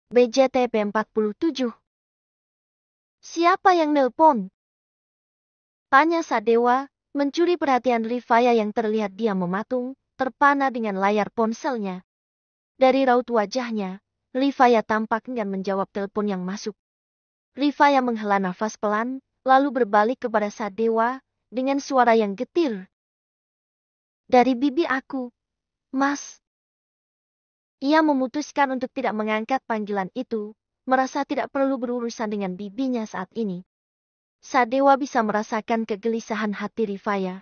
BJTP47. Siapa yang nelpon? Tanya Sadewa, mencuri perhatian Rifaya yang terlihat diam mematung, terpana dengan layar ponselnya. Dari raut wajahnya, Rifaya tampak enggan menjawab telepon yang masuk. Rifaya menghela nafas pelan, lalu berbalik kepada Sadewa, dengan suara yang getir. Dari bibi aku, Mas. Ia memutuskan untuk tidak mengangkat panggilan itu, merasa tidak perlu berurusan dengan bibinya saat ini. Sadewa bisa merasakan kegelisahan hati Rifaya.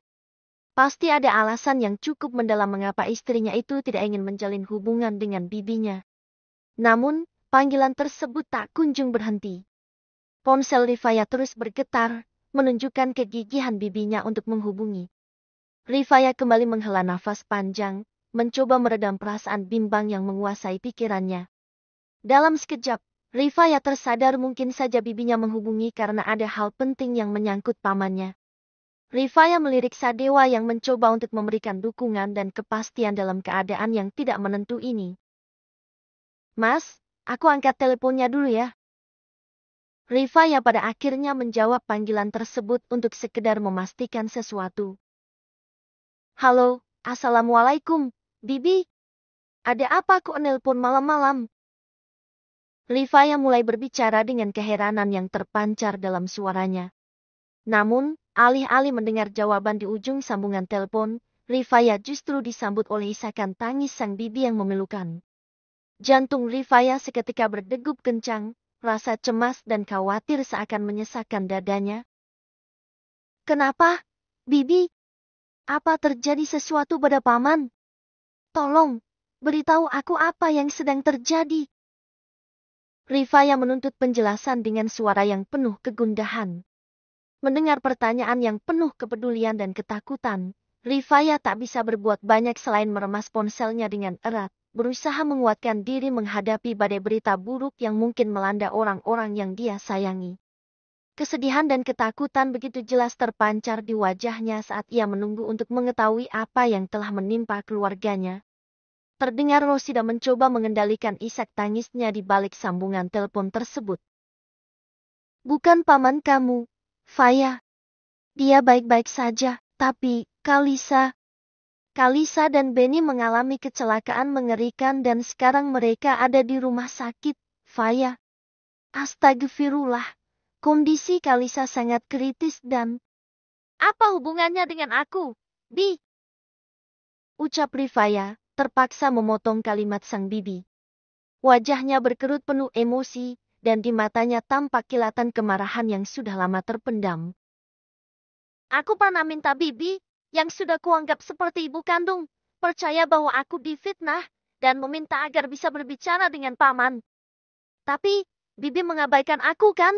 Pasti ada alasan yang cukup mendalam mengapa istrinya itu tidak ingin menjalin hubungan dengan bibinya. Namun, panggilan tersebut tak kunjung berhenti. Ponsel Rifaya terus bergetar, menunjukkan kegigihan bibinya untuk menghubungi. Rifaya kembali menghela nafas panjang, mencoba meredam perasaan bimbang yang menguasai pikirannya. Dalam sekejap, Rifaya tersadar mungkin saja bibinya menghubungi karena ada hal penting yang menyangkut pamannya. Rifaya melirik Sadewa yang mencoba untuk memberikan dukungan dan kepastian dalam keadaan yang tidak menentu ini. Mas, aku angkat teleponnya dulu ya. Rifaya pada akhirnya menjawab panggilan tersebut untuk sekedar memastikan sesuatu. Halo, Assalamualaikum, Bibi. Ada apa kok nelpon malam-malam? Rifaya mulai berbicara dengan keheranan yang terpancar dalam suaranya. Namun, alih-alih mendengar jawaban di ujung sambungan telepon, Rifaya justru disambut oleh isakan tangis sang bibi yang memilukan. Jantung Rifaya seketika berdegup kencang, rasa cemas dan khawatir seakan menyesakkan dadanya. Kenapa, Bibi? Apa terjadi sesuatu pada paman? Tolong, beritahu aku apa yang sedang terjadi. Rifaya menuntut penjelasan dengan suara yang penuh kegundahan. Mendengar pertanyaan yang penuh kepedulian dan ketakutan, Rifaya tak bisa berbuat banyak selain meremas ponselnya dengan erat, berusaha menguatkan diri menghadapi badai berita buruk yang mungkin melanda orang-orang yang dia sayangi. Kesedihan dan ketakutan begitu jelas terpancar di wajahnya saat ia menunggu untuk mengetahui apa yang telah menimpa keluarganya. Terdengar Rosida mencoba mengendalikan isak tangisnya di balik sambungan telepon tersebut. Bukan paman kamu, Faya. Dia baik-baik saja, tapi Kalisa dan Benny mengalami kecelakaan mengerikan dan sekarang mereka ada di rumah sakit, Faya. Astagfirullah, kondisi Kalisa sangat kritis dan... Apa hubungannya dengan aku, Bi? Ucap Rifaya, terpaksa memotong kalimat sang bibi. Wajahnya berkerut penuh emosi, dan di matanya tampak kilatan kemarahan yang sudah lama terpendam. Aku pernah minta bibi, yang sudah kuanggap seperti ibu kandung, percaya bahwa aku difitnah, dan meminta agar bisa berbicara dengan paman. Tapi, bibi mengabaikan aku kan?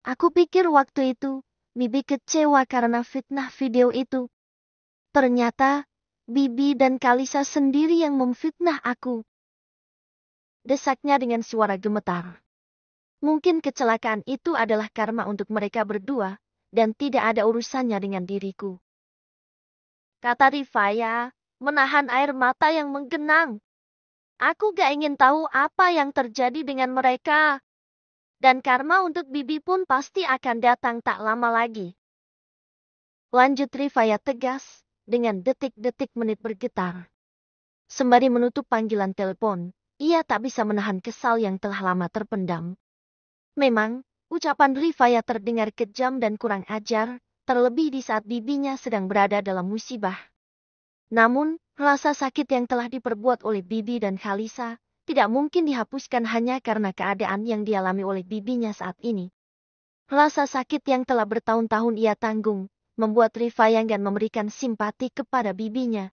Aku pikir waktu itu, bibi kecewa karena fitnah video itu. Ternyata, bibi dan Kalisa sendiri yang memfitnah aku. Desaknya dengan suara gemetar. Mungkin kecelakaan itu adalah karma untuk mereka berdua, dan tidak ada urusannya dengan diriku. Kata Rifaya, menahan air mata yang menggenang. Aku gak ingin tahu apa yang terjadi dengan mereka. Dan karma untuk bibi pun pasti akan datang tak lama lagi. Lanjut Rifaya tegas, dengan detik-detik menit bergetar. Sembari menutup panggilan telepon, ia tak bisa menahan kesal yang telah lama terpendam. Memang, ucapan Rifaya terdengar kejam dan kurang ajar, terlebih di saat bibinya sedang berada dalam musibah. Namun, rasa sakit yang telah diperbuat oleh bibi dan Kalisa, tidak mungkin dihapuskan hanya karena keadaan yang dialami oleh bibinya saat ini. Rasa sakit yang telah bertahun-tahun ia tanggung, membuat Rifaya enggan memberikan simpati kepada bibinya.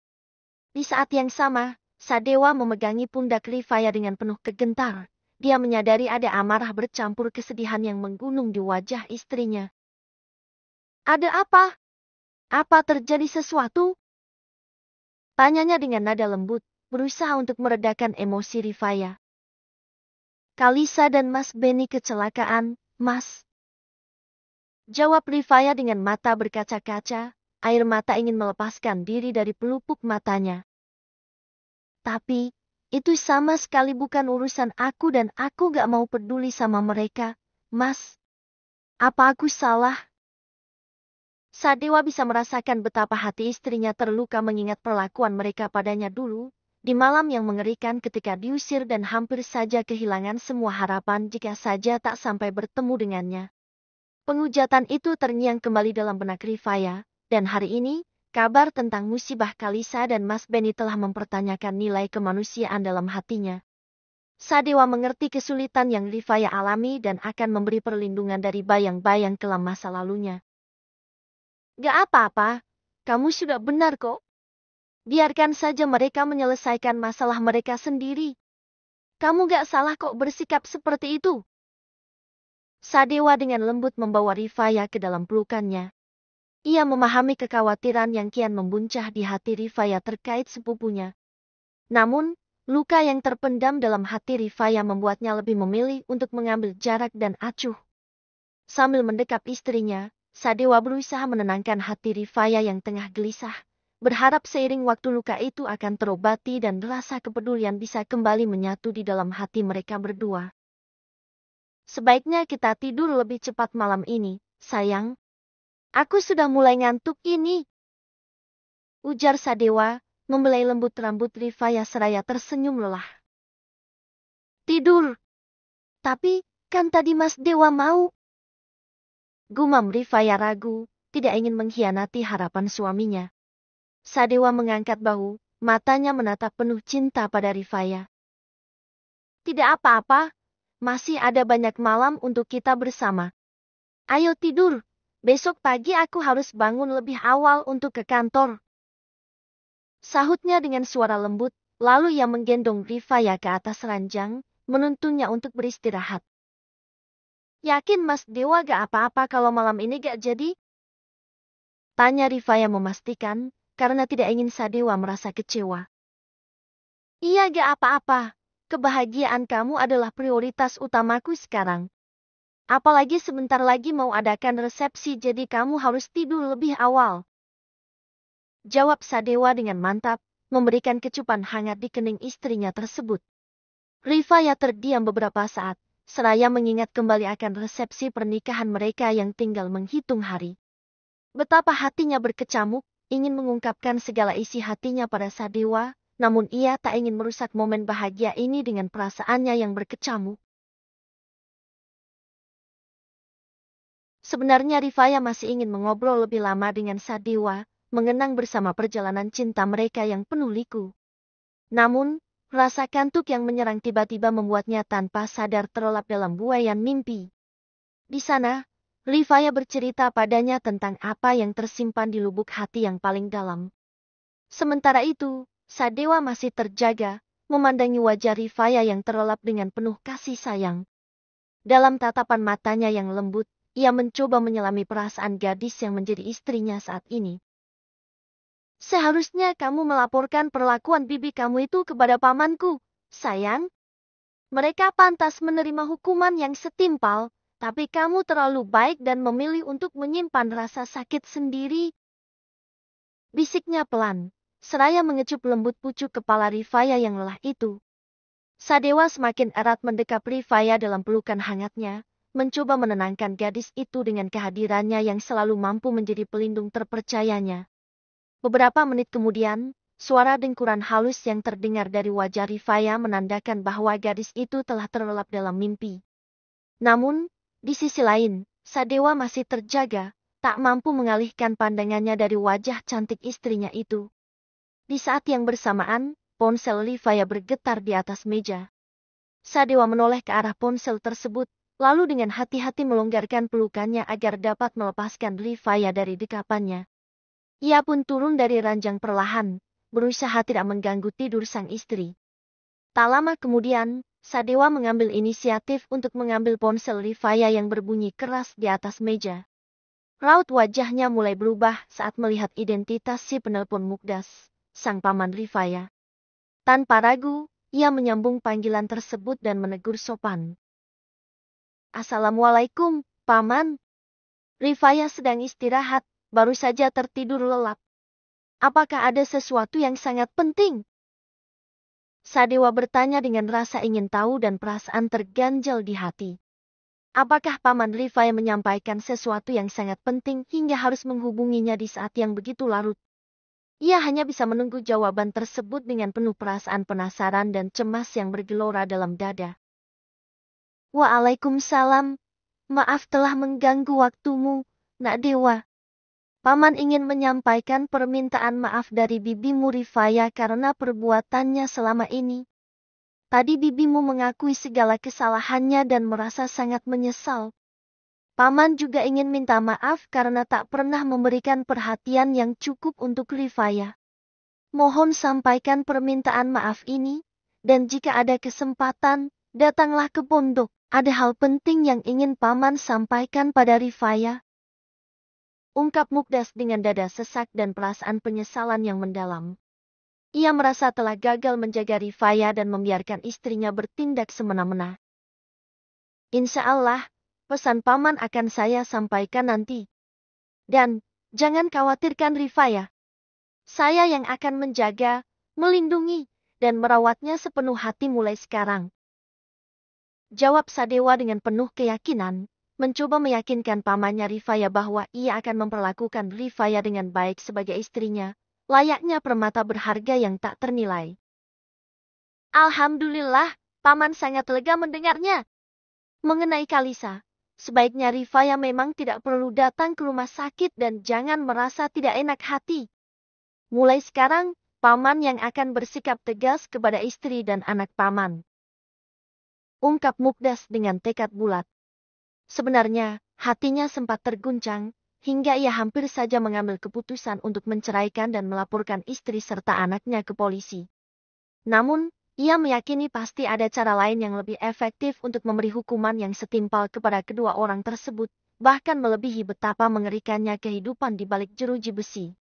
Di saat yang sama, Sadewa memegangi pundak Rifaya dengan penuh kegentar. Dia menyadari ada amarah bercampur kesedihan yang menggunung di wajah istrinya. Ada apa? Apa terjadi sesuatu? Tanyanya dengan nada lembut, berusaha untuk meredakan emosi Rifaya. Kalisa dan Mas Benny kecelakaan, Mas. Jawab Rifaya dengan mata berkaca-kaca, air mata ingin melepaskan diri dari pelupuk matanya. Tapi, Itu sama sekali bukan urusan aku dan aku gak mau peduli sama mereka, Mas. Apa aku salah? Sadewa bisa merasakan betapa hati istrinya terluka mengingat perlakuan mereka padanya dulu, di malam yang mengerikan ketika diusir dan hampir saja kehilangan semua harapan jika saja tak sampai bertemu dengannya. Penghujatan itu terngiang kembali dalam benak Rifaya, dan hari ini, kabar tentang musibah Kalisa dan Mas Beni telah mempertanyakan nilai kemanusiaan dalam hatinya. Sadewa mengerti kesulitan yang Rifaya alami dan akan memberi perlindungan dari bayang-bayang kelam masa lalunya. Gak apa-apa, kamu sudah benar kok. Biarkan saja mereka menyelesaikan masalah mereka sendiri. Kamu gak salah kok bersikap seperti itu. Sadewa dengan lembut membawa Rifaya ke dalam pelukannya. Ia memahami kekhawatiran yang kian membuncah di hati Rifaya terkait sepupunya. Namun, luka yang terpendam dalam hati Rifaya membuatnya lebih memilih untuk mengambil jarak dan acuh. Sambil mendekap istrinya, Sadewa berusaha menenangkan hati Rifaya yang tengah gelisah, berharap seiring waktu luka itu akan terobati dan rasa kepedulian bisa kembali menyatu di dalam hati mereka berdua. Sebaiknya kita tidur lebih cepat malam ini, sayang. Aku sudah mulai ngantuk ini. Ujar Sadewa, membelai lembut rambut Rifaya seraya tersenyum lelah. Tidur. Tapi, kan tadi Mas Dewa mau. Gumam Rifaya ragu, tidak ingin mengkhianati harapan suaminya. Sadewa mengangkat bahu, matanya menatap penuh cinta pada Rifaya. Tidak apa-apa, masih ada banyak malam untuk kita bersama. Ayo tidur, besok pagi aku harus bangun lebih awal untuk ke kantor. Sahutnya dengan suara lembut, lalu ia menggendong Rifaya ke atas ranjang, menuntunnya untuk beristirahat. Yakin Mas Dewa gak apa-apa kalau malam ini gak jadi? Tanya Rifaya memastikan, karena tidak ingin Sadewa merasa kecewa. Iya gak apa-apa, kebahagiaan kamu adalah prioritas utamaku sekarang. Apalagi sebentar lagi mau adakan resepsi jadi kamu harus tidur lebih awal. Jawab Sadewa dengan mantap, memberikan kecupan hangat di kening istrinya tersebut. Rifaya terdiam beberapa saat, seraya mengingat kembali akan resepsi pernikahan mereka yang tinggal menghitung hari. Betapa hatinya berkecamuk, ingin mengungkapkan segala isi hatinya pada Sadewa, namun ia tak ingin merusak momen bahagia ini dengan perasaannya yang berkecamuk. Sebenarnya Rifaya masih ingin mengobrol lebih lama dengan Sadewa, mengenang bersama perjalanan cinta mereka yang penuh liku. Namun, rasa kantuk yang menyerang tiba-tiba membuatnya tanpa sadar terlelap dalam buaian mimpi. Di sana, Rifaya bercerita padanya tentang apa yang tersimpan di lubuk hati yang paling dalam. Sementara itu, Sadewa masih terjaga, memandangi wajah Rifaya yang terlelap dengan penuh kasih sayang. Dalam tatapan matanya yang lembut, ia mencoba menyelami perasaan gadis yang menjadi istrinya saat ini. Seharusnya kamu melaporkan perlakuan bibi kamu itu kepada pamanku, sayang. Mereka pantas menerima hukuman yang setimpal, tapi kamu terlalu baik dan memilih untuk menyimpan rasa sakit sendiri. Bisiknya pelan, seraya mengecup lembut pucuk kepala Rifaya yang lelah itu. Sadewa semakin erat mendekap Rifaya dalam pelukan hangatnya, mencoba menenangkan gadis itu dengan kehadirannya yang selalu mampu menjadi pelindung terpercayanya. Beberapa menit kemudian, suara dengkuran halus yang terdengar dari wajah Rifaya menandakan bahwa gadis itu telah terlelap dalam mimpi. Namun, di sisi lain, Sadewa masih terjaga, tak mampu mengalihkan pandangannya dari wajah cantik istrinya itu. Di saat yang bersamaan, ponsel Rifaya bergetar di atas meja. Sadewa menoleh ke arah ponsel tersebut, lalu dengan hati-hati melonggarkan pelukannya agar dapat melepaskan Rifaya dari dekapannya. Ia pun turun dari ranjang perlahan, berusaha tidak mengganggu tidur sang istri. Tak lama kemudian, Sadewa mengambil inisiatif untuk mengambil ponsel Rifaya yang berbunyi keras di atas meja. Raut wajahnya mulai berubah saat melihat identitas si penelpon Mukdas, sang paman Rifaya. Tanpa ragu, ia menyambung panggilan tersebut dan menegur sopan. Assalamualaikum, paman. Rifaya sedang istirahat. Baru saja tertidur lelap. Apakah ada sesuatu yang sangat penting? Sadewa bertanya dengan rasa ingin tahu dan perasaan terganjal di hati. Apakah Paman Rifaya menyampaikan sesuatu yang sangat penting hingga harus menghubunginya di saat yang begitu larut? Ia hanya bisa menunggu jawaban tersebut dengan penuh perasaan penasaran dan cemas yang bergelora dalam dada. Waalaikumsalam. Maaf telah mengganggu waktumu, Nak Dewa. Paman ingin menyampaikan permintaan maaf dari bibimu Rifaya karena perbuatannya selama ini. Tadi bibimu mengakui segala kesalahannya dan merasa sangat menyesal. Paman juga ingin minta maaf karena tak pernah memberikan perhatian yang cukup untuk Rifaya. Mohon sampaikan permintaan maaf ini, dan jika ada kesempatan, datanglah ke pondok. Ada hal penting yang ingin Paman sampaikan pada Rifaya. Ungkap Mukdas dengan dada sesak dan perasaan penyesalan yang mendalam. Ia merasa telah gagal menjaga Rifaya dan membiarkan istrinya bertindak semena-mena. Insya Allah, pesan Paman akan saya sampaikan nanti. Dan, jangan khawatirkan Rifaya. Saya yang akan menjaga, melindungi, dan merawatnya sepenuh hati mulai sekarang. Jawab Sadewa dengan penuh keyakinan, mencoba meyakinkan pamannya Rifaya bahwa ia akan memperlakukan Rifaya dengan baik sebagai istrinya, layaknya permata berharga yang tak ternilai. Alhamdulillah, Paman sangat lega mendengarnya. Mengenai Kalisa, sebaiknya Rifaya memang tidak perlu datang ke rumah sakit dan jangan merasa tidak enak hati. Mulai sekarang, Paman yang akan bersikap tegas kepada istri dan anak Paman. Ungkap Mukdas dengan tekad bulat. Sebenarnya, hatinya sempat terguncang, hingga ia hampir saja mengambil keputusan untuk menceraikan dan melaporkan istri serta anaknya ke polisi. Namun, ia meyakini pasti ada cara lain yang lebih efektif untuk memberi hukuman yang setimpal kepada kedua orang tersebut, bahkan melebihi betapa mengerikannya kehidupan di balik jeruji besi.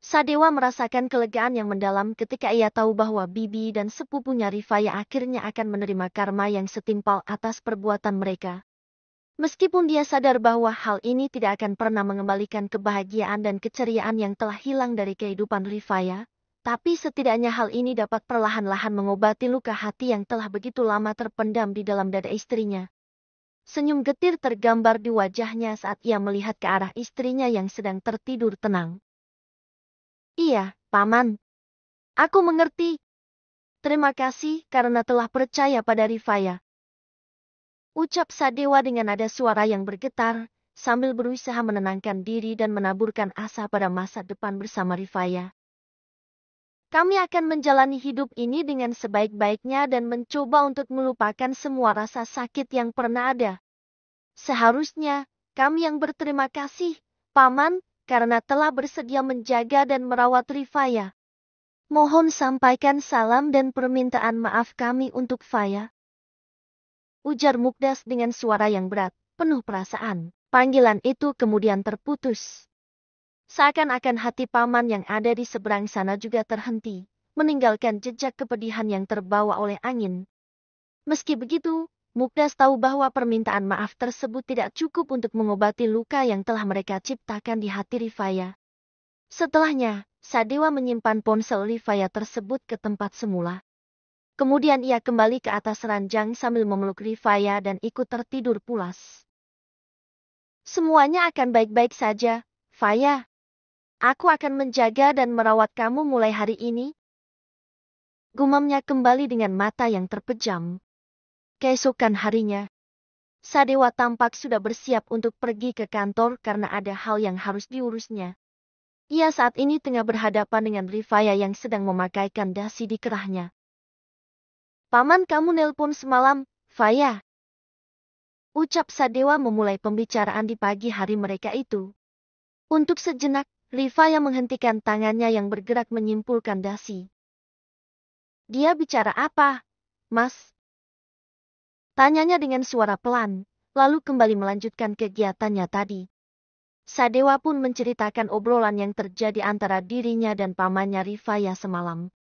Sadewa merasakan kelegaan yang mendalam ketika ia tahu bahwa bibi dan sepupunya Rifaya akhirnya akan menerima karma yang setimpal atas perbuatan mereka. Meskipun dia sadar bahwa hal ini tidak akan pernah mengembalikan kebahagiaan dan keceriaan yang telah hilang dari kehidupan Rifaya, tapi setidaknya hal ini dapat perlahan-lahan mengobati luka hati yang telah begitu lama terpendam di dalam dada istrinya. Senyum getir tergambar di wajahnya saat ia melihat ke arah istrinya yang sedang tertidur tenang. Iya, Paman. Aku mengerti. Terima kasih karena telah percaya pada Rifaya. Ucap Sadewa dengan nada suara yang bergetar, sambil berusaha menenangkan diri dan menaburkan asa pada masa depan bersama Rifaya. Kami akan menjalani hidup ini dengan sebaik-baiknya dan mencoba untuk melupakan semua rasa sakit yang pernah ada. Seharusnya, kami yang berterima kasih, Paman, karena telah bersedia menjaga dan merawat Rifaya. Mohon sampaikan salam dan permintaan maaf kami untuk Faya. Ujar Mukdas dengan suara yang berat, penuh perasaan. Panggilan itu kemudian terputus. Seakan-akan hati Paman yang ada di seberang sana juga terhenti, meninggalkan jejak kepedihan yang terbawa oleh angin. Meski begitu, Mukdas tahu bahwa permintaan maaf tersebut tidak cukup untuk mengobati luka yang telah mereka ciptakan di hati Rifaya. Setelahnya, Sadewa menyimpan ponsel Rifaya tersebut ke tempat semula. Kemudian ia kembali ke atas ranjang sambil memeluk Rifaya dan ikut tertidur pulas. Semuanya akan baik-baik saja, Faya. Aku akan menjaga dan merawat kamu mulai hari ini. Gumamnya kembali dengan mata yang terpejam. Keesokan harinya, Sadewa tampak sudah bersiap untuk pergi ke kantor karena ada hal yang harus diurusnya. Ia saat ini tengah berhadapan dengan Rifaya yang sedang memakaikan dasi di kerahnya. Paman kamu nelpon semalam, Faya. Ucap Sadewa memulai pembicaraan di pagi hari mereka itu. Untuk sejenak, Rifaya menghentikan tangannya yang bergerak menyimpulkan dasi. Dia bicara apa, Mas? Tanyanya dengan suara pelan, lalu kembali melanjutkan kegiatannya tadi. Sadewa pun menceritakan obrolan yang terjadi antara dirinya dan pamannya Rifaya semalam.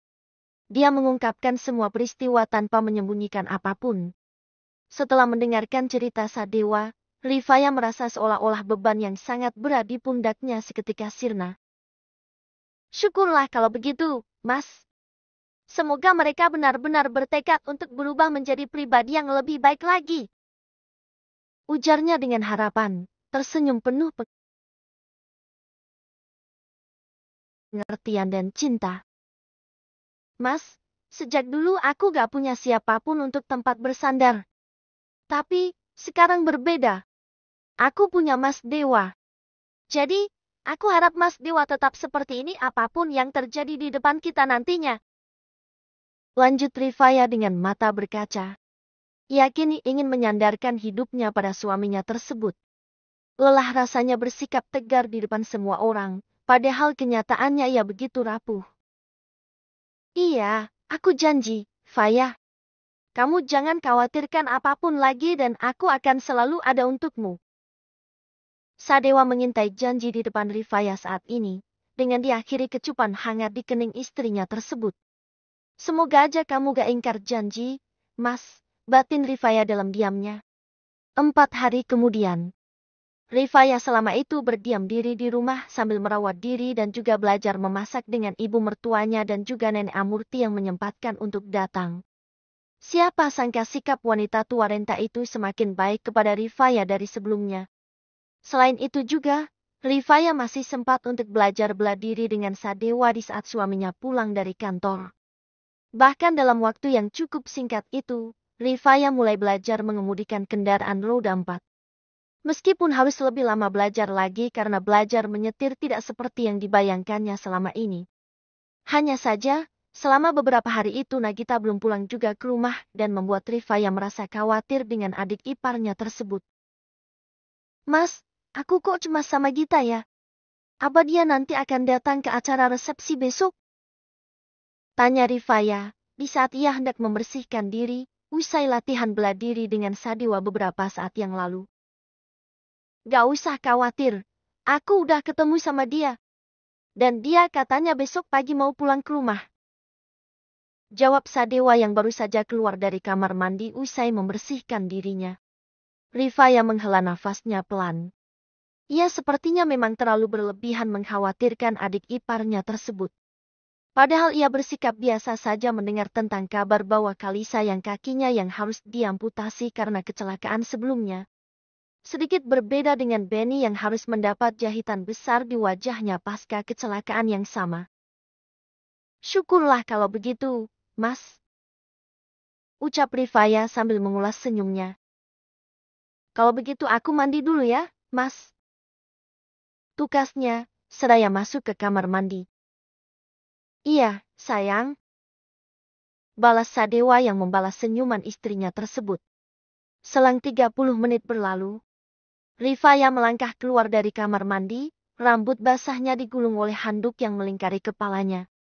Dia mengungkapkan semua peristiwa tanpa menyembunyikan apapun. Setelah mendengarkan cerita Sadewa, Rifaya merasa seolah-olah beban yang sangat berat di pundaknya seketika sirna. Syukurlah kalau begitu, Mas. Semoga mereka benar-benar bertekad untuk berubah menjadi pribadi yang lebih baik lagi. Ujarnya dengan harapan, tersenyum penuh pengertian dan cinta. Mas, sejak dulu aku gak punya siapapun untuk tempat bersandar. Tapi, sekarang berbeda. Aku punya Mas Dewa. Jadi, aku harap Mas Dewa tetap seperti ini apapun yang terjadi di depan kita nantinya. Lanjut Rifaya dengan mata berkaca. Ia kini ingin menyandarkan hidupnya pada suaminya tersebut. Lelah rasanya bersikap tegar di depan semua orang, padahal kenyataannya ia begitu rapuh. Iya, aku janji, Faya. Kamu jangan khawatirkan apapun lagi dan aku akan selalu ada untukmu. Sadewa mengintai janji di depan Rifaya saat ini, dengan diakhiri kecupan hangat di kening istrinya tersebut. Semoga aja kamu gak ingkar janji, Mas, batin Rifaya dalam diamnya. 4 hari kemudian, Rifaya selama itu berdiam diri di rumah sambil merawat diri dan juga belajar memasak dengan ibu mertuanya dan juga nenek Amurti yang menyempatkan untuk datang. Siapa sangka sikap wanita tua renta itu semakin baik kepada Rifaya dari sebelumnya. Selain itu juga, Rifaya masih sempat untuk belajar bela diri dengan Sadewa di saat suaminya pulang dari kantor. Bahkan dalam waktu yang cukup singkat itu, Rifaya mulai belajar mengemudikan kendaraan roda 4. Meskipun harus lebih lama belajar lagi karena belajar menyetir tidak seperti yang dibayangkannya selama ini. Hanya saja, selama beberapa hari itu Nagita belum pulang juga ke rumah dan membuat Rifaya merasa khawatir dengan adik iparnya tersebut. Mas, aku kok cemas sama Gita ya? Apa dia nanti akan datang ke acara resepsi besok? Tanya Rifaya, di saat ia hendak membersihkan diri, usai latihan bela diri dengan Sadewa beberapa saat yang lalu. Gak usah khawatir, aku udah ketemu sama dia. Dan dia katanya besok pagi mau pulang ke rumah. Jawab Sadewa yang baru saja keluar dari kamar mandi usai membersihkan dirinya. Rifaya menghela nafasnya pelan. Ia sepertinya memang terlalu berlebihan mengkhawatirkan adik iparnya tersebut. Padahal ia bersikap biasa saja mendengar tentang kabar bahwa Kalisa yang kakinya yang harus diamputasi karena kecelakaan sebelumnya. Sedikit berbeda dengan Benny yang harus mendapat jahitan besar di wajahnya pasca kecelakaan yang sama. Syukurlah kalau begitu, Mas. Ucap Rifaya sambil mengulas senyumnya. Kalau begitu aku mandi dulu ya, Mas. Tukasnya, seraya masuk ke kamar mandi. Iya, sayang. Balas Sadewa yang membalas senyuman istrinya tersebut. Selang 30 menit berlalu, Rifaya melangkah keluar dari kamar mandi, rambut basahnya digulung oleh handuk yang melingkari kepalanya.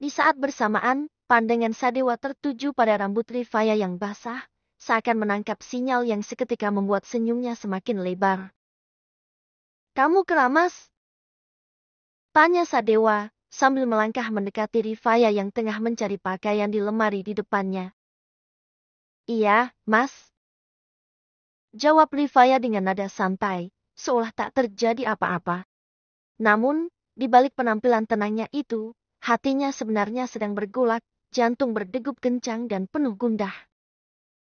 Di saat bersamaan, pandangan Sadewa tertuju pada rambut Rifaya yang basah, seakan menangkap sinyal yang seketika membuat senyumnya semakin lebar. Kamu keramas? Tanya Sadewa, sambil melangkah mendekati Rifaya yang tengah mencari pakaian di lemari di depannya. Iya, Mas. Jawab Rifaya dengan nada santai, seolah tak terjadi apa-apa. Namun, di balik penampilan tenangnya itu, hatinya sebenarnya sedang bergolak, jantung berdegup kencang dan penuh gundah.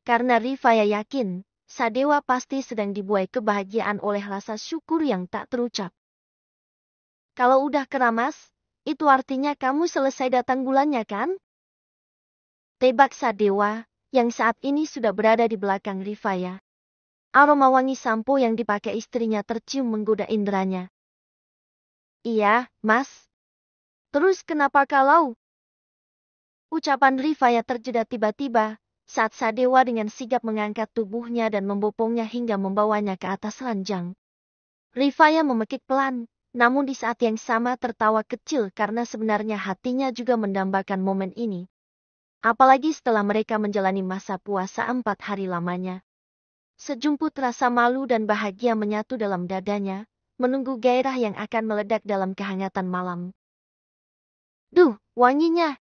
Karena Rifaya yakin, Sadewa pasti sedang dibuai kebahagiaan oleh rasa syukur yang tak terucap. Kalau udah keramas, itu artinya kamu selesai datang bulannya kan? Tebak Sadewa, yang saat ini sudah berada di belakang Rifaya. Aroma wangi sampo yang dipakai istrinya tercium menggoda inderanya. Iya, Mas. Terus kenapa kalau? Ucapan Rifaya terjeda tiba-tiba, saat Sadewa dengan sigap mengangkat tubuhnya dan membopongnya hingga membawanya ke atas ranjang. Rifaya memekik pelan, namun di saat yang sama tertawa kecil karena sebenarnya hatinya juga mendambakan momen ini. Apalagi setelah mereka menjalani masa puasa 4 hari lamanya. Sejumput rasa malu dan bahagia menyatu dalam dadanya, menunggu gairah yang akan meledak dalam kehangatan malam. Duh, wanginya!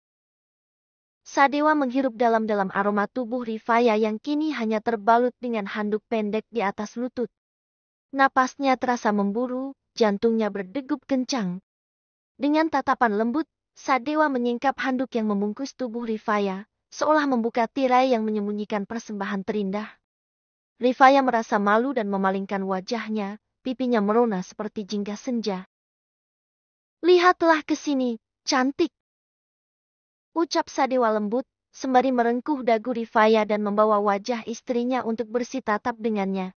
Sadewa menghirup dalam-dalam aroma tubuh Rifaya yang kini hanya terbalut dengan handuk pendek di atas lutut. Napasnya terasa memburu, jantungnya berdegup kencang. Dengan tatapan lembut, Sadewa menyingkap handuk yang membungkus tubuh Rifaya, seolah membuka tirai yang menyembunyikan persembahan terindah. Rifaya merasa malu dan memalingkan wajahnya, pipinya merona seperti jingga senja. Lihatlah ke sini, cantik. Ucap Sadewa lembut, sembari merengkuh dagu Rifaya dan membawa wajah istrinya untuk bersitatap dengannya.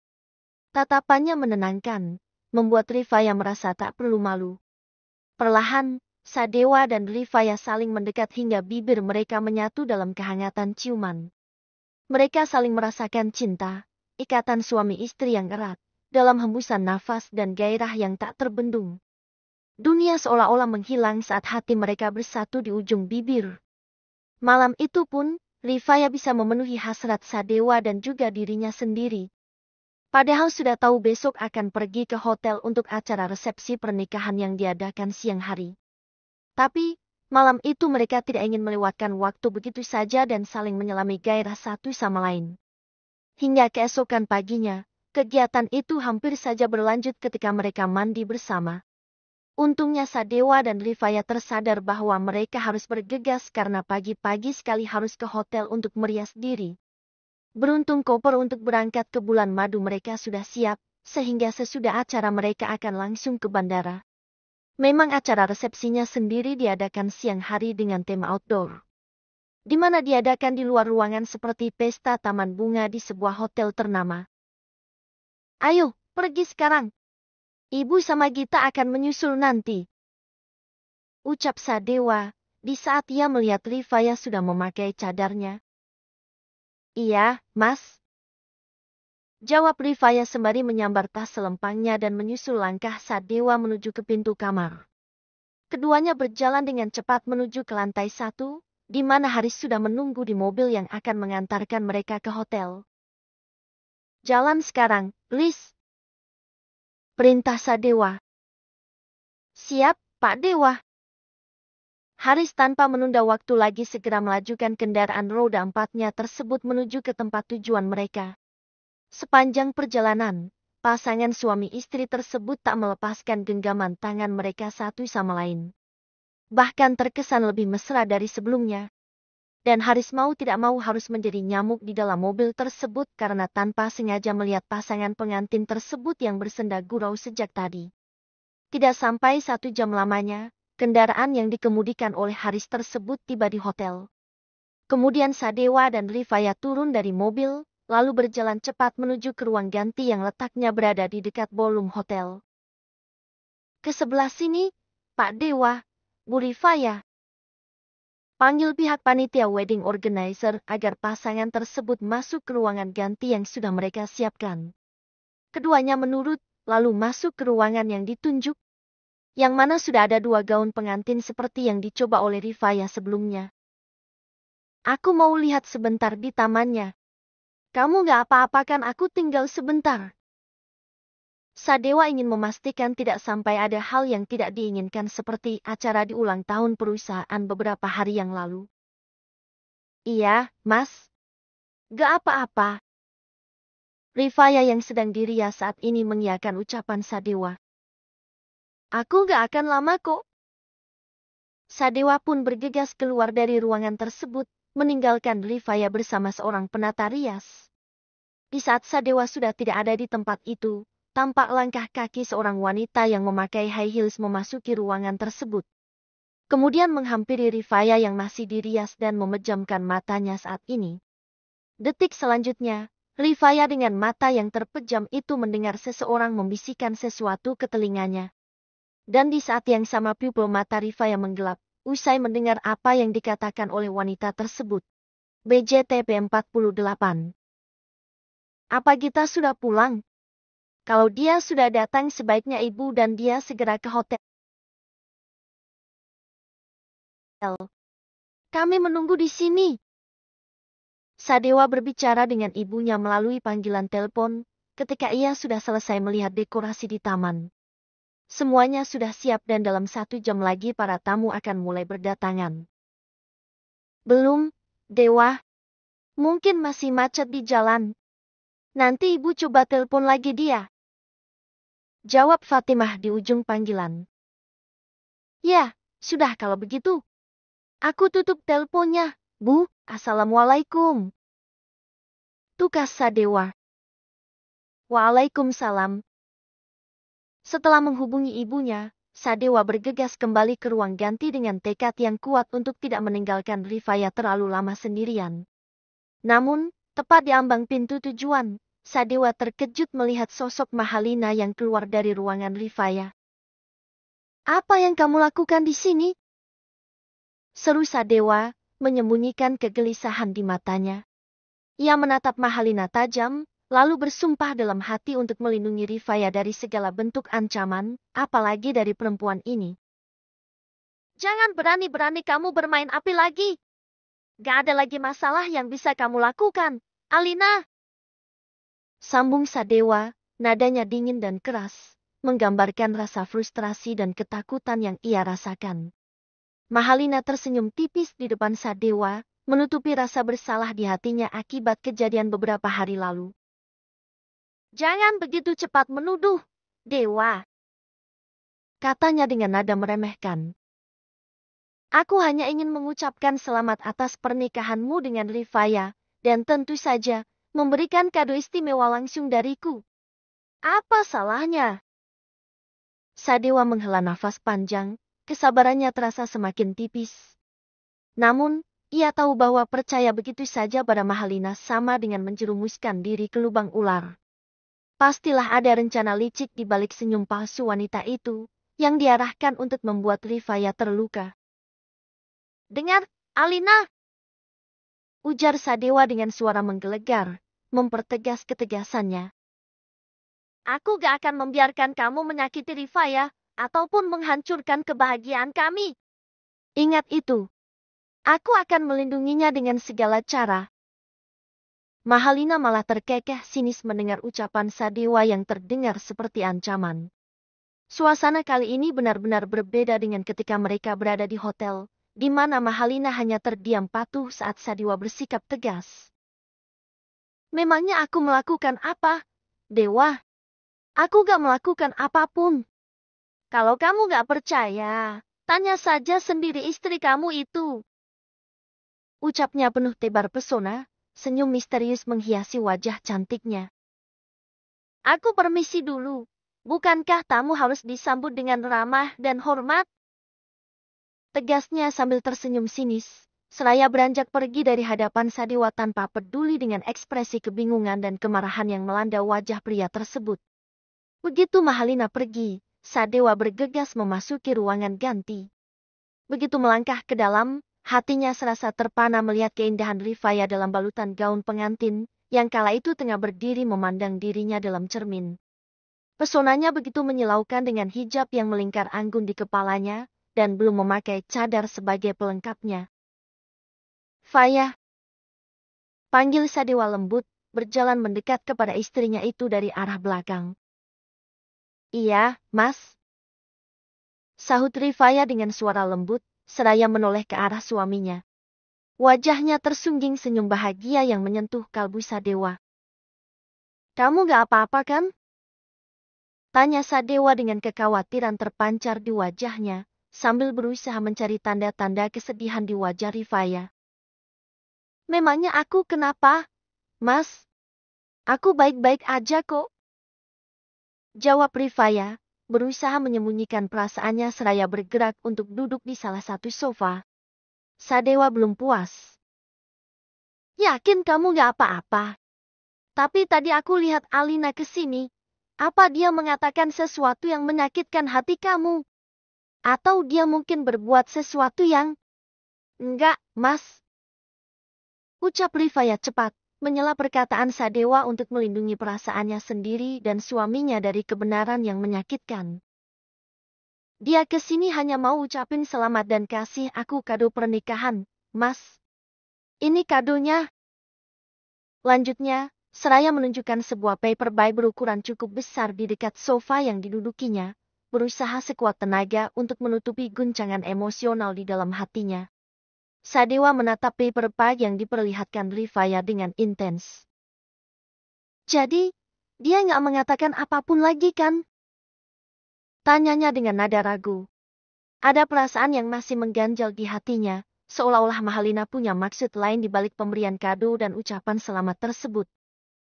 Tatapannya menenangkan, membuat Rifaya merasa tak perlu malu. Perlahan, Sadewa dan Rifaya saling mendekat hingga bibir mereka menyatu dalam kehangatan ciuman. Mereka saling merasakan cinta, ikatan suami istri yang erat, dalam hembusan nafas dan gairah yang tak terbendung. Dunia seolah-olah menghilang saat hati mereka bersatu di ujung bibir. Malam itu pun, Rifaya bisa memenuhi hasrat Sadewa dan juga dirinya sendiri. Padahal sudah tahu besok akan pergi ke hotel untuk acara resepsi pernikahan yang diadakan siang hari. Tapi, malam itu mereka tidak ingin melewatkan waktu begitu saja dan saling menyelami gairah satu sama lain. Hingga keesokan paginya, kegiatan itu hampir saja berlanjut ketika mereka mandi bersama. Untungnya Sadewa dan Rifaya tersadar bahwa mereka harus bergegas karena pagi-pagi sekali harus ke hotel untuk merias diri. Beruntung koper untuk berangkat ke Bulan Madu mereka sudah siap, sehingga sesudah acara mereka akan langsung ke bandara. Memang acara resepsinya sendiri diadakan siang hari dengan tema outdoor. Di mana diadakan di luar ruangan seperti pesta taman bunga di sebuah hotel ternama. Ayo, pergi sekarang. Ibu sama Gita akan menyusul nanti. Ucap Sadewa, di saat ia melihat Rifaya sudah memakai cadarnya. Iya, Mas. Jawab Rifaya sembari menyambar tas selempangnya dan menyusul langkah Sadewa menuju ke pintu kamar. Keduanya berjalan dengan cepat menuju ke lantai 1, di mana Haris sudah menunggu di mobil yang akan mengantarkan mereka ke hotel. Jalan sekarang, Liz. Perintah Sadewa. Siap, Pak Dewa. Haris tanpa menunda waktu lagi segera melajukan kendaraan roda 4-nya tersebut menuju ke tempat tujuan mereka. Sepanjang perjalanan, pasangan suami istri tersebut tak melepaskan genggaman tangan mereka satu sama lain. Bahkan terkesan lebih mesra dari sebelumnya. Dan Haris mau tidak mau harus menjadi nyamuk di dalam mobil tersebut karena tanpa sengaja melihat pasangan pengantin tersebut yang bersenda gurau sejak tadi. Tidak sampai 1 jam lamanya, kendaraan yang dikemudikan oleh Haris tersebut tiba di hotel. Kemudian Sadewa dan Rifaya turun dari mobil, lalu berjalan cepat menuju ke ruang ganti yang letaknya berada di dekat ballroom hotel. Ke sebelah sini, Pak Dewa, Bu Rifaya. Panggil pihak panitia wedding organizer agar pasangan tersebut masuk ke ruangan ganti yang sudah mereka siapkan. Keduanya menurut, lalu masuk ke ruangan yang ditunjuk, yang mana sudah ada 2 gaun pengantin seperti yang dicoba oleh Rifaya sebelumnya. Aku mau lihat sebentar di tamannya. Kamu gak apa-apakan aku tinggal sebentar. Sadewa ingin memastikan tidak sampai ada hal yang tidak diinginkan seperti acara di ulang tahun perusahaan beberapa hari yang lalu. Iya, Mas. Gak apa-apa. Rifaya yang sedang dirias saat ini mengiyakan ucapan Sadewa. Aku gak akan lama kok. Sadewa pun bergegas keluar dari ruangan tersebut, meninggalkan Rifaya bersama seorang penata rias. Di saat Sadewa sudah tidak ada di tempat itu, tampak langkah kaki seorang wanita yang memakai high heels memasuki ruangan tersebut. Kemudian menghampiri Rifaya yang masih dirias dan memejamkan matanya saat ini. Detik selanjutnya, Rifaya dengan mata yang terpejam itu mendengar seseorang membisikkan sesuatu ke telinganya. Dan di saat yang sama pupil mata Rifaya menggelap, usai mendengar apa yang dikatakan oleh wanita tersebut. BJTP 48. Apa Gita sudah pulang? Kalau dia sudah datang sebaiknya ibu dan dia segera ke hotel. Kami menunggu di sini. Sadewa berbicara dengan ibunya melalui panggilan telepon, ketika ia sudah selesai melihat dekorasi di taman. Semuanya sudah siap dan dalam 1 jam lagi para tamu akan mulai berdatangan. Belum, Dewa. Mungkin masih macet di jalan. Nanti ibu coba telepon lagi dia. Jawab Fatimah di ujung panggilan. Ya, Sudah kalau begitu. Aku tutup teleponnya. Bu, Assalamualaikum. Tukas Sadewa. Waalaikumsalam. Setelah menghubungi ibunya, Sadewa bergegas kembali ke ruang ganti dengan tekad yang kuat untuk tidak meninggalkan Rifaya terlalu lama sendirian. Namun, tepat di ambang pintu tujuan, Sadewa terkejut melihat sosok Mahalina yang keluar dari ruangan Rifaya. Apa yang kamu lakukan di sini? Seru Sadewa, menyembunyikan kegelisahan di matanya. Ia menatap Mahalina tajam, lalu bersumpah dalam hati untuk melindungi Rifaya dari segala bentuk ancaman, apalagi dari perempuan ini. Jangan berani-berani kamu bermain api lagi. Gak ada lagi masalah yang bisa kamu lakukan, Alina. Sambung Sadewa, nadanya dingin dan keras, menggambarkan rasa frustrasi dan ketakutan yang ia rasakan. Mahalina tersenyum tipis di depan Sadewa, menutupi rasa bersalah di hatinya akibat kejadian beberapa hari lalu. Jangan begitu cepat menuduh, Dewa. Katanya dengan nada meremehkan. Aku hanya ingin mengucapkan selamat atas pernikahanmu dengan Rifaya, dan tentu saja, memberikan kado istimewa langsung dariku. Apa salahnya? Sadewa menghela nafas panjang, kesabarannya terasa semakin tipis. Namun, ia tahu bahwa percaya begitu saja pada Mahalina sama dengan menjerumuskan diri ke lubang ular. Pastilah ada rencana licik di balik senyum palsu wanita itu, yang diarahkan untuk membuat Rifaya terluka. Dengar, Alina! Ujar Sadewa dengan suara menggelegar, mempertegas ketegasannya. Aku gak akan membiarkan kamu menyakiti Rifaya, ataupun menghancurkan kebahagiaan kami. Ingat itu. Aku akan melindunginya dengan segala cara. Mahalina malah terkekeh sinis mendengar ucapan Sadewa yang terdengar seperti ancaman. Suasana kali ini benar-benar berbeda dengan ketika mereka berada di hotel, di mana Mahalina hanya terdiam patuh saat Sadewa bersikap tegas. Memangnya aku melakukan apa, Dewa? Aku gak melakukan apapun. Kalau kamu gak percaya, tanya saja sendiri istri kamu itu. Ucapnya penuh tebar pesona, senyum misterius menghiasi wajah cantiknya. Aku permisi dulu. Bukankah tamu harus disambut dengan ramah dan hormat? Tegasnya sambil tersenyum sinis, seraya beranjak pergi dari hadapan Sadewa tanpa peduli dengan ekspresi kebingungan dan kemarahan yang melanda wajah pria tersebut. Begitu Mahalina pergi, Sadewa bergegas memasuki ruangan ganti. Begitu melangkah ke dalam, hatinya serasa terpana melihat keindahan Rifaya dalam balutan gaun pengantin, yang kala itu tengah berdiri memandang dirinya dalam cermin. Pesonanya begitu menyilaukan dengan hijab yang melingkar anggun di kepalanya, dan belum memakai cadar sebagai pelengkapnya. Faya, panggil Sadewa lembut, berjalan mendekat kepada istrinya itu dari arah belakang. Iya, Mas. Sahut Rifaya dengan suara lembut, seraya menoleh ke arah suaminya. Wajahnya tersungging senyum bahagia yang menyentuh kalbu Sadewa. Kamu gak apa-apa kan? Tanya Sadewa dengan kekhawatiran terpancar di wajahnya, sambil berusaha mencari tanda-tanda kesedihan di wajah Rifaya. Memangnya aku kenapa, Mas? Aku baik-baik aja kok. Jawab Rifaya, berusaha menyembunyikan perasaannya seraya bergerak untuk duduk di salah satu sofa. Sadewa belum puas. Yakin kamu gak apa-apa? Tapi tadi aku lihat Alina kesini. Apa dia mengatakan sesuatu yang menyakitkan hati kamu? Atau dia mungkin berbuat sesuatu yang... Enggak, Mas. Ucap Rifaya cepat, menyela perkataan Sadewa untuk melindungi perasaannya sendiri dan suaminya dari kebenaran yang menyakitkan. Dia kesini hanya mau ucapin selamat dan kasih aku kado pernikahan, Mas. Ini kadonya. Lanjutnya, seraya menunjukkan sebuah paperbag berukuran cukup besar di dekat sofa yang didudukinya, berusaha sekuat tenaga untuk menutupi guncangan emosional di dalam hatinya. Sadewa menatap paperbag yang diperlihatkan Rifaya dengan intens. Jadi, dia nggak mengatakan apapun lagi kan? Tanyanya dengan nada ragu. Ada perasaan yang masih mengganjal di hatinya, seolah-olah Mahalina punya maksud lain di balik pemberian kado dan ucapan selamat tersebut.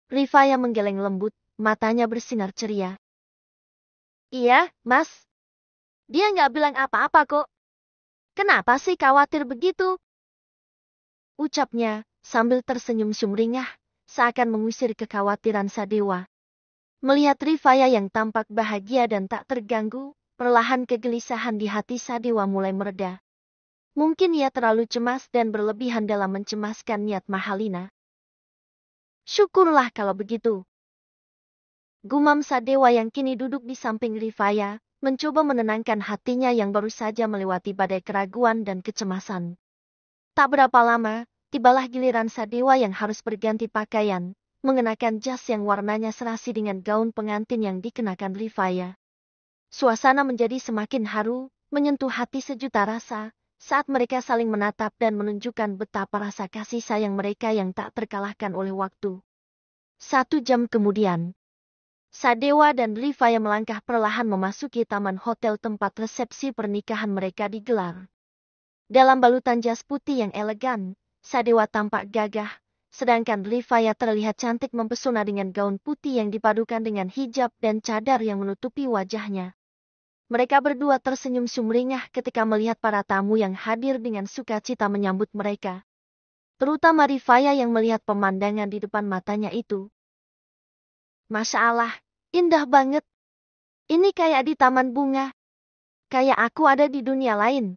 Rifaya menggeleng lembut, matanya bersinar ceria. Iya, Mas. Dia nggak bilang apa-apa kok. Kenapa sih khawatir begitu? Ucapnya, sambil tersenyum sumringah, seakan mengusir kekhawatiran Sadewa. Melihat Rifaya yang tampak bahagia dan tak terganggu, perlahan kegelisahan di hati Sadewa mulai mereda. Mungkin ia terlalu cemas dan berlebihan dalam mencemaskan niat Mahalina. Syukurlah kalau begitu. Gumam Sadewa yang kini duduk di samping Rifaya, mencoba menenangkan hatinya yang baru saja melewati badai keraguan dan kecemasan. Tak berapa lama, tibalah giliran Sadewa yang harus berganti pakaian, mengenakan jas yang warnanya serasi dengan gaun pengantin yang dikenakan Rifaya. Suasana menjadi semakin haru, menyentuh hati sejuta rasa, saat mereka saling menatap dan menunjukkan betapa rasa kasih sayang mereka yang tak terkalahkan oleh waktu. 1 jam kemudian, Sadewa dan Rifaya melangkah perlahan memasuki taman hotel tempat resepsi pernikahan mereka digelar. Dalam balutan jas putih yang elegan, Sadewa tampak gagah, sedangkan Rifaya terlihat cantik mempesona dengan gaun putih yang dipadukan dengan hijab dan cadar yang menutupi wajahnya. Mereka berdua tersenyum sumringah ketika melihat para tamu yang hadir dengan sukacita menyambut mereka. Terutama Rifaya yang melihat pemandangan di depan matanya itu. Masya Allah, indah banget. Ini kayak di taman bunga. Kayak aku ada di dunia lain.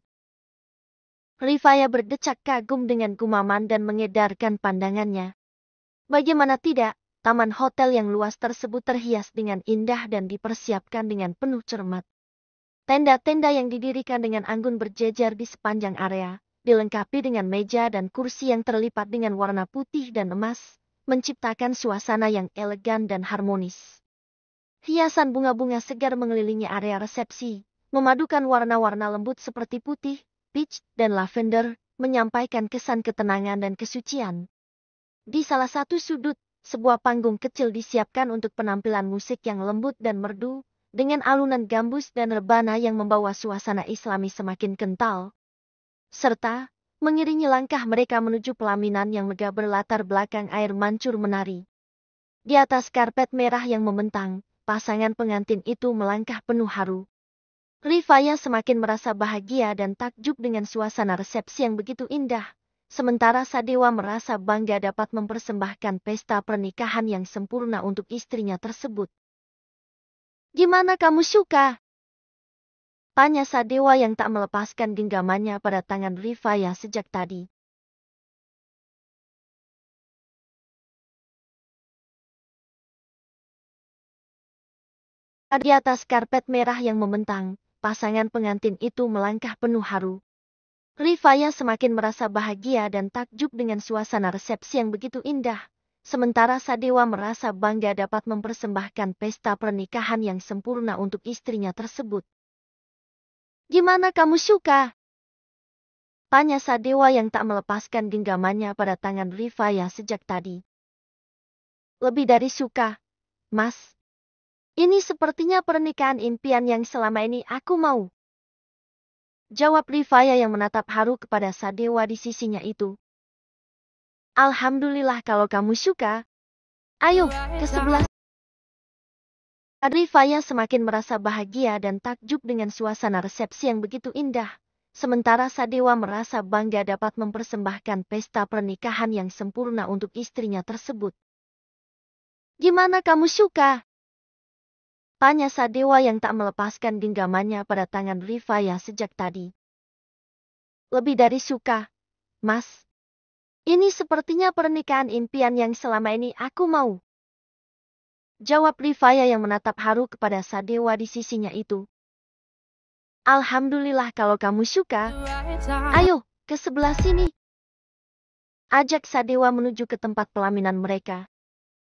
Rifaya berdecak kagum dengan gumaman dan mengedarkan pandangannya. Bagaimana tidak, taman hotel yang luas tersebut terhias dengan indah dan dipersiapkan dengan penuh cermat. Tenda-tenda yang didirikan dengan anggun berjejer di sepanjang area, dilengkapi dengan meja dan kursi yang terlipat dengan warna putih dan emas, menciptakan suasana yang elegan dan harmonis. Hiasan bunga-bunga segar mengelilingi area resepsi, memadukan warna-warna lembut seperti putih, peach, dan lavender, menyampaikan kesan ketenangan dan kesucian. Di salah satu sudut, sebuah panggung kecil disiapkan untuk penampilan musik yang lembut dan merdu, dengan alunan gambus dan rebana yang membawa suasana Islami semakin kental. Serta, mengiringi langkah mereka menuju pelaminan yang megah berlatar belakang air mancur menari. Di atas karpet merah yang membentang, pasangan pengantin itu melangkah penuh haru. Rifaya semakin merasa bahagia dan takjub dengan suasana resepsi yang begitu indah, sementara Sadewa merasa bangga dapat mempersembahkan pesta pernikahan yang sempurna untuk istrinya tersebut. Gimana kamu suka? Tanya Sadewa yang tak melepaskan genggamannya pada tangan Rifaya sejak tadi. Di atas karpet merah yang membentang, pasangan pengantin itu melangkah penuh haru. Rifaya semakin merasa bahagia dan takjub dengan suasana resepsi yang begitu indah, sementara Sadewa merasa bangga dapat mempersembahkan pesta pernikahan yang sempurna untuk istrinya tersebut. Gimana kamu suka? Tanya Sadewa yang tak melepaskan genggamannya pada tangan Rifaya sejak tadi. Lebih dari suka, Mas. Ini sepertinya pernikahan impian yang selama ini aku mau. Jawab Rifaya yang menatap haru kepada Sadewa di sisinya itu. Alhamdulillah kalau kamu suka. Ayo, ke sebelah. Rifaya semakin merasa bahagia dan takjub dengan suasana resepsi yang begitu indah, sementara Sadewa merasa bangga dapat mempersembahkan pesta pernikahan yang sempurna untuk istrinya tersebut. Gimana kamu suka? Tanya Sadewa yang tak melepaskan genggamannya pada tangan Rifaya sejak tadi. Lebih dari suka, Mas. Ini sepertinya pernikahan impian yang selama ini aku mau. Jawab Rifaya yang menatap haru kepada Sadewa di sisinya itu. Alhamdulillah kalau kamu suka. Ayo, ke sebelah sini. Ajak Sadewa menuju ke tempat pelaminan mereka.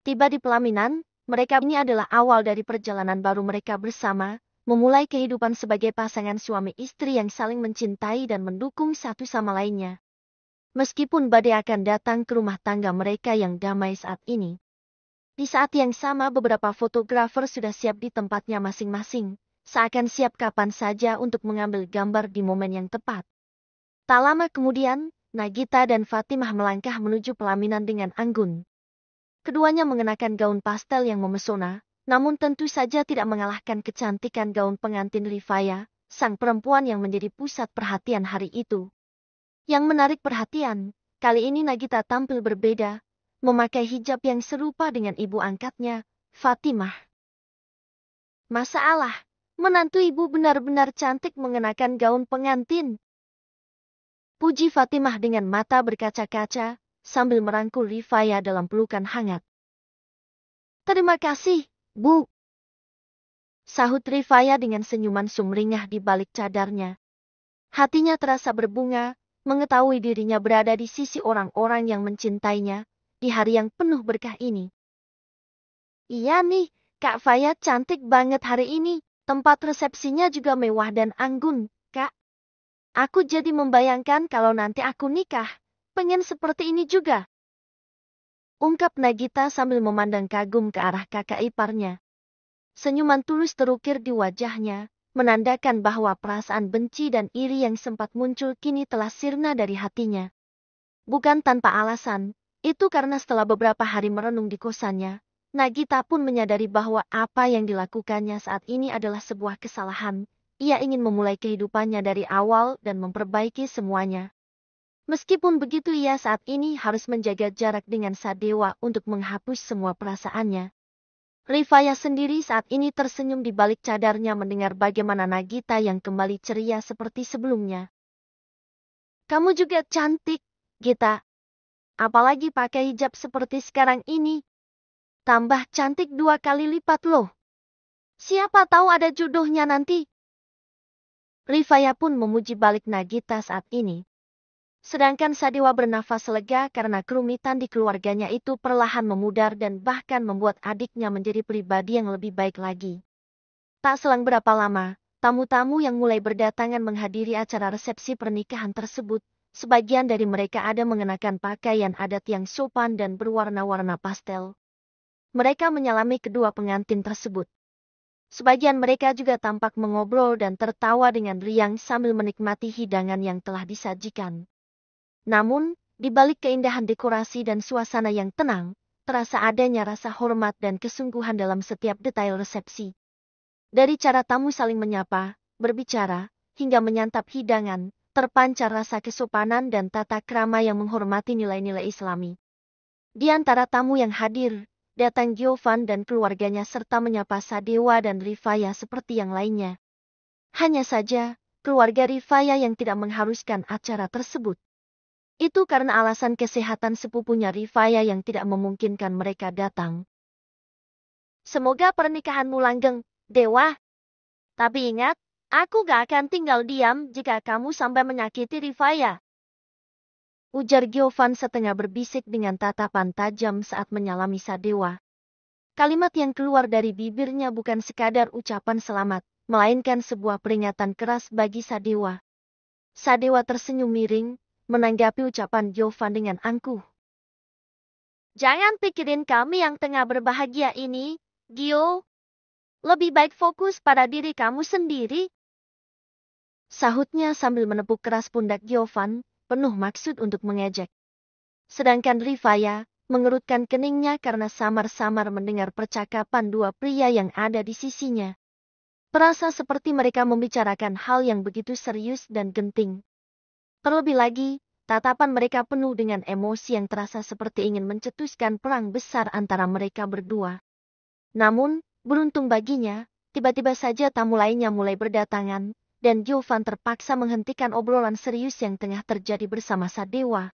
Tiba di pelaminan, mereka ini adalah awal dari perjalanan baru mereka bersama, memulai kehidupan sebagai pasangan suami istri yang saling mencintai dan mendukung satu sama lainnya. Meskipun badai akan datang ke rumah tangga mereka yang damai saat ini. Di saat yang sama beberapa fotografer sudah siap di tempatnya masing-masing, seakan siap kapan saja untuk mengambil gambar di momen yang tepat. Tak lama kemudian, Nagita dan Fatimah melangkah menuju pelaminan dengan anggun. Keduanya mengenakan gaun pastel yang memesona, namun tentu saja tidak mengalahkan kecantikan gaun pengantin Rifaya, sang perempuan yang menjadi pusat perhatian hari itu. Yang menarik perhatian, kali ini Nagita tampil berbeda, memakai hijab yang serupa dengan ibu angkatnya, Fatimah. Masya Allah, menantu ibu benar-benar cantik mengenakan gaun pengantin. Puji Fatimah dengan mata berkaca-kaca, sambil merangkul Rifaya dalam pelukan hangat. Terima kasih, Bu. Sahut Rifaya dengan senyuman sumringah di balik cadarnya. Hatinya terasa berbunga, mengetahui dirinya berada di sisi orang-orang yang mencintainya, di hari yang penuh berkah ini. Iya nih, Kak Faya cantik banget hari ini, tempat resepsinya juga mewah dan anggun, Kak. Aku jadi membayangkan kalau nanti aku nikah, pengen seperti ini juga. Ungkap Nagita sambil memandang kagum ke arah kakak iparnya. Senyuman tulus terukir di wajahnya, menandakan bahwa perasaan benci dan iri yang sempat muncul kini telah sirna dari hatinya. Bukan tanpa alasan, itu karena setelah beberapa hari merenung di kosannya, Nagita pun menyadari bahwa apa yang dilakukannya saat ini adalah sebuah kesalahan. Ia ingin memulai kehidupannya dari awal dan memperbaiki semuanya. Meskipun begitu ia saat ini harus menjaga jarak dengan Sadewa untuk menghapus semua perasaannya. Rifaya sendiri saat ini tersenyum di balik cadarnya mendengar bagaimana Nagita yang kembali ceria seperti sebelumnya. Kamu juga cantik, Gita. Apalagi pakai hijab seperti sekarang ini. Tambah cantik 2 kali lipat loh. Siapa tahu ada jodohnya nanti. Rifaya pun memuji balik Nagita saat ini. Sedangkan Sadewa bernafas lega karena kerumitan di keluarganya itu perlahan memudar dan bahkan membuat adiknya menjadi pribadi yang lebih baik lagi. Tak selang berapa lama, tamu-tamu yang mulai berdatangan menghadiri acara resepsi pernikahan tersebut, sebagian dari mereka ada mengenakan pakaian adat yang sopan dan berwarna-warna pastel. Mereka menyalami kedua pengantin tersebut. Sebagian mereka juga tampak mengobrol dan tertawa dengan riang sambil menikmati hidangan yang telah disajikan. Namun, di balik keindahan dekorasi dan suasana yang tenang, terasa adanya rasa hormat dan kesungguhan dalam setiap detail resepsi. Dari cara tamu saling menyapa, berbicara, hingga menyantap hidangan, terpancar rasa kesopanan dan tata krama yang menghormati nilai-nilai Islami. Di antara tamu yang hadir, datang Giovan dan keluarganya serta menyapa Sadewa dan Rifaya seperti yang lainnya. Hanya saja, keluarga Rifaya yang tidak mengharuskan acara tersebut. Itu karena alasan kesehatan sepupunya Rifaya yang tidak memungkinkan mereka datang. Semoga pernikahanmu langgeng, Dewa. Tapi ingat, aku gak akan tinggal diam jika kamu sampai menyakiti Rifaya. Ujar Giovan setengah berbisik dengan tatapan tajam saat menyalami Sadewa. Kalimat yang keluar dari bibirnya bukan sekadar ucapan selamat, melainkan sebuah peringatan keras bagi Sadewa. Sadewa tersenyum miring, menanggapi ucapan Giovan dengan angkuh. Jangan pikirin kami yang tengah berbahagia ini, Gio. Lebih baik fokus pada diri kamu sendiri. Sahutnya sambil menepuk keras pundak Giovan, penuh maksud untuk mengejek. Sedangkan Rifaya mengerutkan keningnya karena samar-samar mendengar percakapan dua pria yang ada di sisinya. Terasa seperti mereka membicarakan hal yang begitu serius dan genting. Terlebih lagi, tatapan mereka penuh dengan emosi yang terasa seperti ingin mencetuskan perang besar antara mereka berdua. Namun, beruntung baginya, tiba-tiba saja tamu lainnya mulai berdatangan, dan Giovan terpaksa menghentikan obrolan serius yang tengah terjadi bersama Sadewa.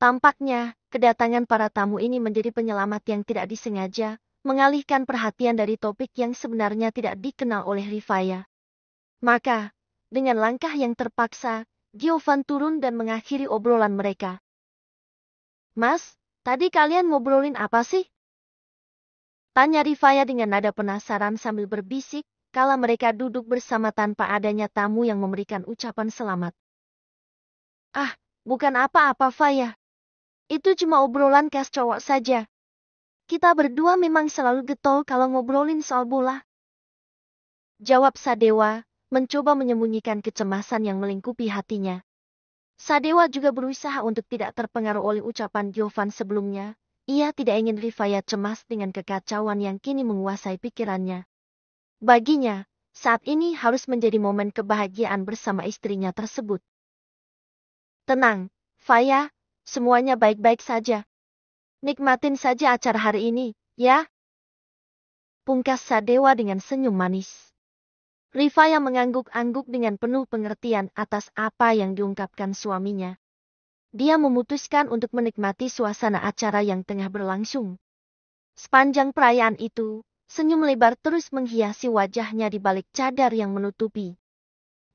Tampaknya, kedatangan para tamu ini menjadi penyelamat yang tidak disengaja, mengalihkan perhatian dari topik yang sebenarnya tidak dikenal oleh Rifaya. Maka, dengan langkah yang terpaksa, Giovan turun dan mengakhiri obrolan mereka. Mas, tadi kalian ngobrolin apa sih? Tanya Rifaya dengan nada penasaran sambil berbisik, kala mereka duduk bersama tanpa adanya tamu yang memberikan ucapan selamat. Ah, bukan apa-apa Faya. Itu cuma obrolan khas cowok saja. Kita berdua memang selalu getol kalau ngobrolin soal bola. Jawab Sadewa, mencoba menyembunyikan kecemasan yang melingkupi hatinya. Sadewa juga berusaha untuk tidak terpengaruh oleh ucapan Giovan sebelumnya. Ia tidak ingin Rifaya cemas dengan kekacauan yang kini menguasai pikirannya. Baginya, saat ini harus menjadi momen kebahagiaan bersama istrinya tersebut. Tenang, Faya, semuanya baik-baik saja. Nikmatin saja acara hari ini, ya? Pungkas Sadewa dengan senyum manis. Rifaya mengangguk-angguk dengan penuh pengertian atas apa yang diungkapkan suaminya. Dia memutuskan untuk menikmati suasana acara yang tengah berlangsung. Sepanjang perayaan itu, senyum lebar terus menghiasi wajahnya di balik cadar yang menutupi.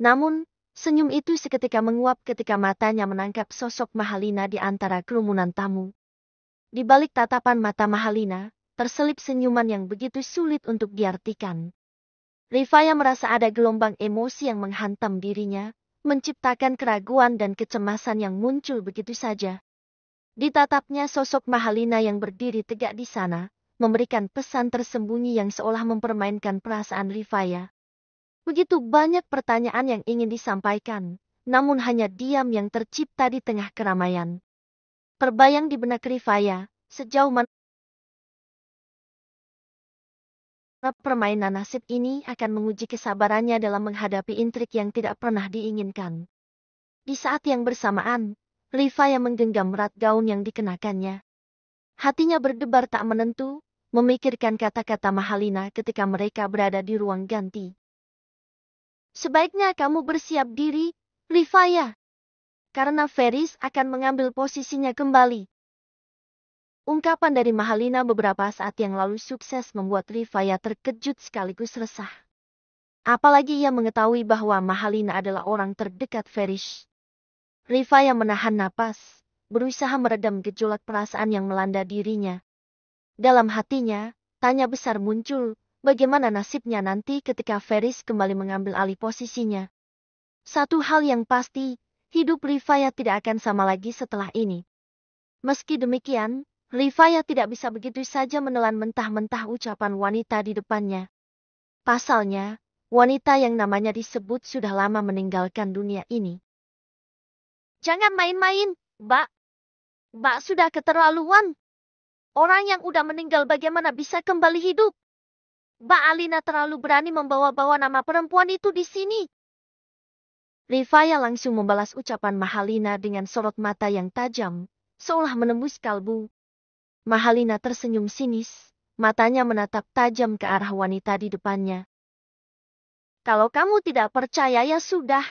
Namun, senyum itu seketika menguap ketika matanya menangkap sosok Mahalina di antara kerumunan tamu. Di balik tatapan mata Mahalina, terselip senyuman yang begitu sulit untuk diartikan. Rifaya merasa ada gelombang emosi yang menghantam dirinya, menciptakan keraguan dan kecemasan yang muncul begitu saja. Ditatapnya sosok Mahalina yang berdiri tegak di sana, memberikan pesan tersembunyi yang seolah mempermainkan perasaan Rifaya. Begitu banyak pertanyaan yang ingin disampaikan, namun hanya diam yang tercipta di tengah keramaian. Terbayang di benak Rifaya, sejauh mana permainan nasib ini akan menguji kesabarannya dalam menghadapi intrik yang tidak pernah diinginkan. Di saat yang bersamaan, Rifaya menggenggam erat gaun yang dikenakannya. Hatinya berdebar tak menentu, memikirkan kata-kata Mahalina ketika mereka berada di ruang ganti. Sebaiknya kamu bersiap diri, Rifaya, karena Feris akan mengambil posisinya kembali. Ungkapan dari Mahalina beberapa saat yang lalu sukses membuat Rifaya terkejut sekaligus resah. Apalagi ia mengetahui bahwa Mahalina adalah orang terdekat Feris. Rifaya menahan napas, berusaha meredam gejolak perasaan yang melanda dirinya. Dalam hatinya, tanya besar muncul, bagaimana nasibnya nanti ketika Feris kembali mengambil alih posisinya. Satu hal yang pasti, hidup Rifaya tidak akan sama lagi setelah ini. Meski demikian, Rifaya tidak bisa begitu saja menelan mentah-mentah ucapan wanita di depannya. Pasalnya, wanita yang namanya disebut sudah lama meninggalkan dunia ini. Jangan main-main, Mbak. Mbak sudah keterlaluan. Orang yang udah meninggal bagaimana bisa kembali hidup? Mbak Alina terlalu berani membawa-bawa nama perempuan itu di sini. Rifaya langsung membalas ucapan Mahalina dengan sorot mata yang tajam, seolah menembus kalbu. Mahalina tersenyum sinis, matanya menatap tajam ke arah wanita di depannya. Kalau kamu tidak percaya ya sudah.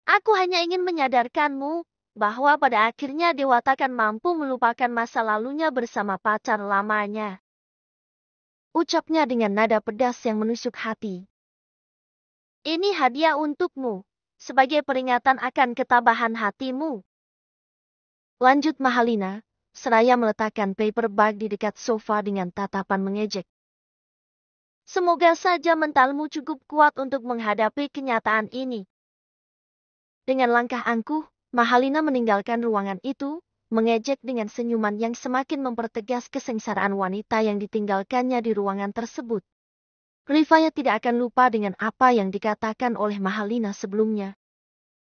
Aku hanya ingin menyadarkanmu bahwa pada akhirnya Dewata akan mampu melupakan masa lalunya bersama pacar lamanya. Ucapnya dengan nada pedas yang menusuk hati. Ini hadiah untukmu, sebagai peringatan akan ketabahan hatimu. Lanjut Mahalina, seraya meletakkan paper bag di dekat sofa dengan tatapan mengejek. Semoga saja mentalmu cukup kuat untuk menghadapi kenyataan ini. Dengan langkah angkuh, Mahalina meninggalkan ruangan itu, mengejek dengan senyuman yang semakin mempertegas kesengsaraan wanita yang ditinggalkannya di ruangan tersebut. Rifaya tidak akan lupa dengan apa yang dikatakan oleh Mahalina sebelumnya.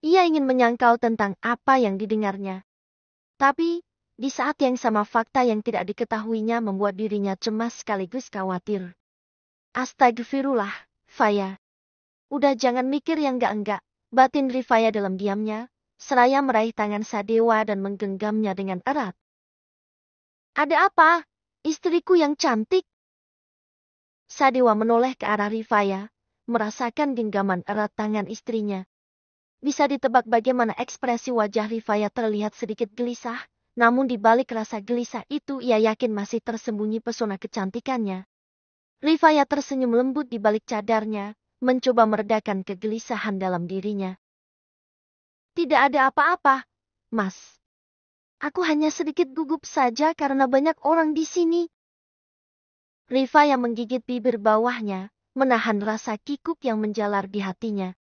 Ia ingin menyangkal tentang apa yang didengarnya. Tapi, di saat yang sama fakta yang tidak diketahuinya membuat dirinya cemas sekaligus khawatir. Astagfirullah, Faya. Udah jangan mikir yang enggak-enggak, batin Rifaya dalam diamnya, seraya meraih tangan Sadewa dan menggenggamnya dengan erat. Ada apa? Istriku yang cantik. Sadewa menoleh ke arah Rifaya, merasakan genggaman erat tangan istrinya. Bisa ditebak bagaimana ekspresi wajah Rifaya terlihat sedikit gelisah. Namun di balik rasa gelisah itu ia yakin masih tersembunyi pesona kecantikannya. Rifaya tersenyum lembut di balik cadarnya, mencoba meredakan kegelisahan dalam dirinya. Tidak ada apa-apa, Mas. Aku hanya sedikit gugup saja karena banyak orang di sini. Rifaya menggigit bibir bawahnya, menahan rasa kikuk yang menjalar di hatinya.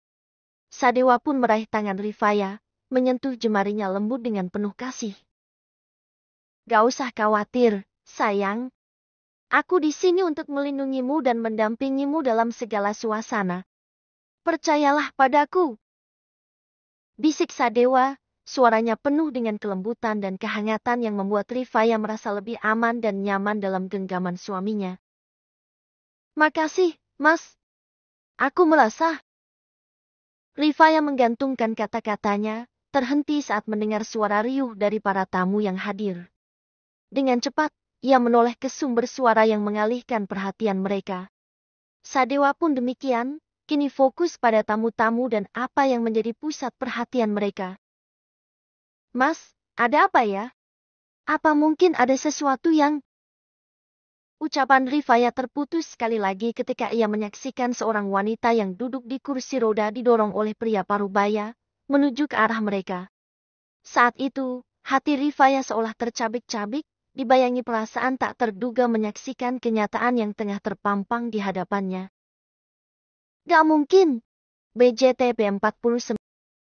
Sadewa pun meraih tangan Rifaya, menyentuh jemarinya lembut dengan penuh kasih. Gak usah khawatir, sayang. Aku di sini untuk melindungimu dan mendampingimu dalam segala suasana. Percayalah padaku. Bisik Sadewa, suaranya penuh dengan kelembutan dan kehangatan yang membuat Rifaya merasa lebih aman dan nyaman dalam genggaman suaminya. Makasih, Mas. Aku merasa. Rifaya menggantungkan kata-katanya, terhenti saat mendengar suara riuh dari para tamu yang hadir. Dengan cepat, ia menoleh ke sumber suara yang mengalihkan perhatian mereka. Sadewa pun demikian, kini fokus pada tamu-tamu dan apa yang menjadi pusat perhatian mereka. Mas, ada apa ya? Apa mungkin ada sesuatu yang... Ucapan Rifaya terputus sekali lagi ketika ia menyaksikan seorang wanita yang duduk di kursi roda didorong oleh pria parubaya, menuju ke arah mereka. Saat itu, hati Rifaya seolah tercabik-cabik, dibayangi perasaan tak terduga menyaksikan kenyataan yang tengah terpampang di hadapannya. Gak mungkin. BJTP 49